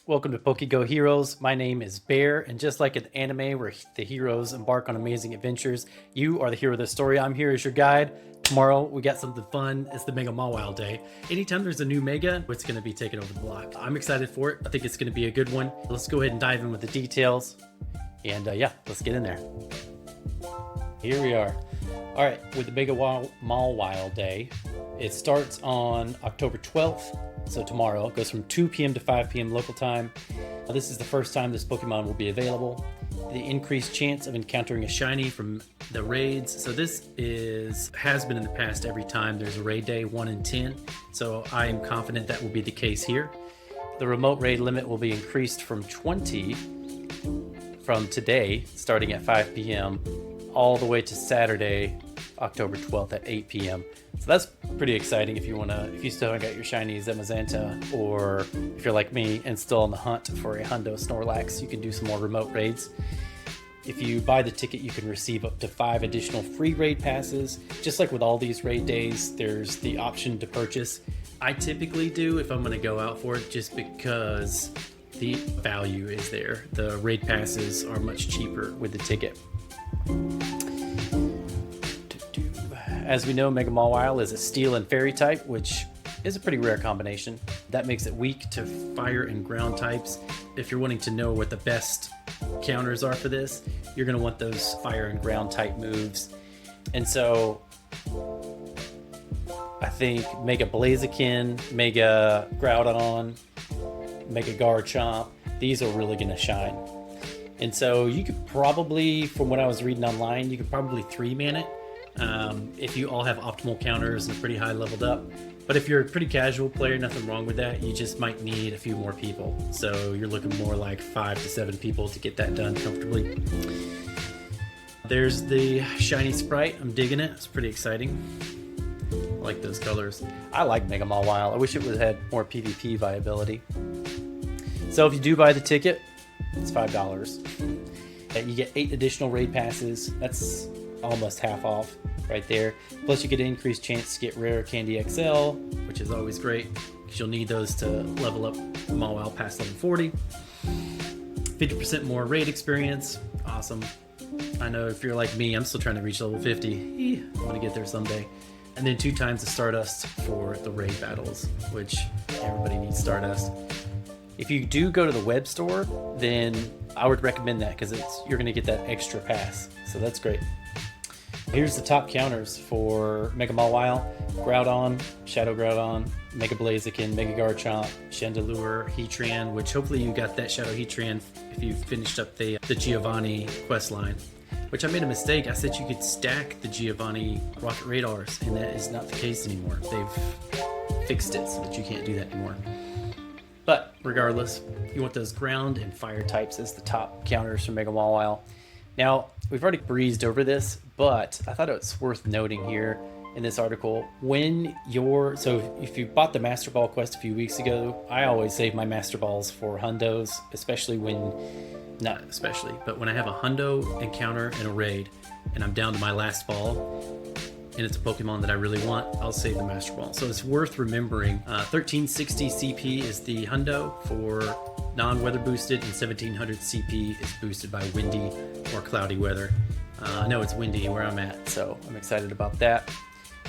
Welcome to PokeGoHeroes. My name is Bear, and just like an anime where the heroes embark on amazing adventures, you are the hero of the story. I'm here as your guide. Tomorrow, we got something fun. It's the Mega Mawile Day. Anytime there's a new Mega, it's going to be taking over the block. I'm excited for it. I think it's going to be a good one. Let's go ahead and dive in with the details. And yeah, let's get in there. Here we are. All right, with the Mega Mawile Day, it starts on October 12th. So tomorrow, it goes from 2 p.m. to 5 p.m. local time. This is the first time this Pokemon will be available. The increased chance of encountering a shiny from the raids. So this has been in the past every time there's a raid day, 1 in 10. So I am confident that will be the case here. The remote raid limit will be increased from 20 from today, starting at 5 p.m. all the way to Saturday, October 12th at 8 p.m. So that's pretty exciting if you still haven't got your shinies at Mazanta, or if you're like me and still on the hunt for a Hundo Snorlax, you can do some more remote raids. If you buy the ticket, you can receive up to 5 additional free raid passes. Just like with all these raid days, there's the option to purchase. I typically do if I'm going to go out for it, just because the value is there. The raid passes are much cheaper with the ticket. As we know, Mega Mawile is a steel and fairy type, which is a pretty rare combination. That makes it weak to fire and ground types. If you're wanting to know what the best counters are for this, you're going to want those fire and ground type moves. And so I think Mega Blaziken, Mega Groudon, Mega Garchomp, these are really going to shine. And so you could probably, from what I was reading online, you could probably 3-man it. If you all have optimal counters and are pretty high leveled up. But if you're a pretty casual player, nothing wrong with that. You just might need a few more people. So you're looking more like 5 to 7 people to get that done comfortably. There's the shiny sprite. I'm digging it. It's pretty exciting. I like those colors. I like Mega Mawile. I wish it would have had more PvP viability. So if you do buy the ticket, it's $5. You get 8 additional raid passes. That's almost half off right there. Plus you get an increased chance to get rare Candy XL, which is always great because you'll need those to level up Mawile past level 40. 50% more raid experience. Awesome. I know if you're like me, I'm still trying to reach level 50. I want to get there someday. And then 2 times the Stardust for the raid battles, which everybody needs Stardust. If you do go to the web store, then I would recommend that because you're going to get that extra pass. So that's great. Here's the top counters for Mega Mawile: Groudon, Shadow Groudon, Mega Blaziken, Mega Garchomp, Chandelure, Heatran, which hopefully you got that Shadow Heatran if you finished up the Giovanni quest line. Which I made a mistake. I said you could stack the Giovanni Rocket Radars, and that is not the case anymore. They've fixed it so that you can't do that anymore. But regardless, you want those ground and fire types as the top counters for Mega Mawile. Now, we've already breezed over this, but I thought it's worth noting here in this article. So if you bought the Master Ball quest a few weeks ago, I always save my Master Balls for Hundos, but when I have a Hundo encounter in a raid and I'm down to my last ball, and it's a Pokemon that I really want, I'll save the Master Ball. So it's worth remembering. 1360 CP is the Hundo for non-weather boosted, and 1700 CP is boosted by windy or cloudy weather. I know it's windy where I'm at, so I'm excited about that.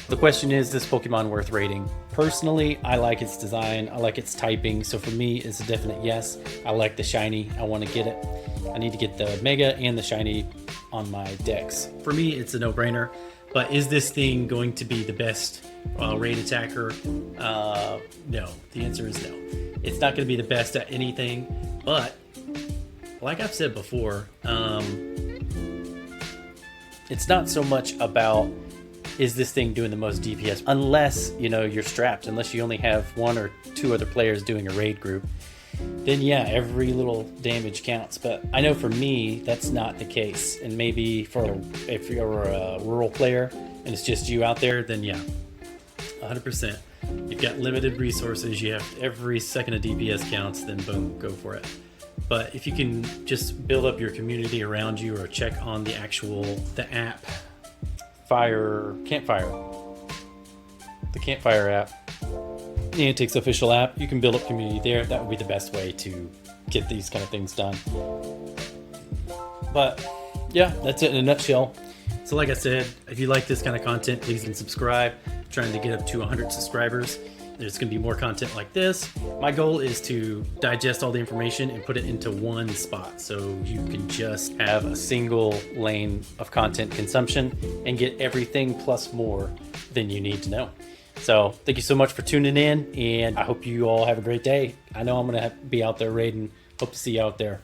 The question is this Pokemon worth raiding? Personally, I like its design, I like its typing, so for me it's a definite yes. I like the shiny, I want to get it. I need to get the Mega and the shiny on my decks. For me, it's a no-brainer. But is this thing going to be the best raid attacker? No. The answer is no. It's not going to be the best at anything. But like I've said before, it's not so much about is this thing doing the most DPS, unless you're strapped, unless you only have 1 or 2 other players doing a raid group. Then yeah, every little damage counts. But I know for me, that's not the case. And maybe if you're a rural player and it's just you out there, then yeah, 100%. You've got limited resources, you have every second of DPS counts, then boom, go for it. But if you can just build up your community around you or check on the app, Campfire, the Campfire app, Niantic's official app. You can build up community there. That would be the best way to get these kind of things done. But yeah, that's it in a nutshell. So like I said, if you like this kind of content, please subscribe. I'm trying to get up to 100 subscribers. There's going to be more content like this. My goal is to digest all the information and put it into one spot so you can just have a single lane of content consumption and get everything plus more than you need to know. So thank you so much for tuning in, and I hope you all have a great day. I know I'm going to be out there raiding. Hope to see you out there.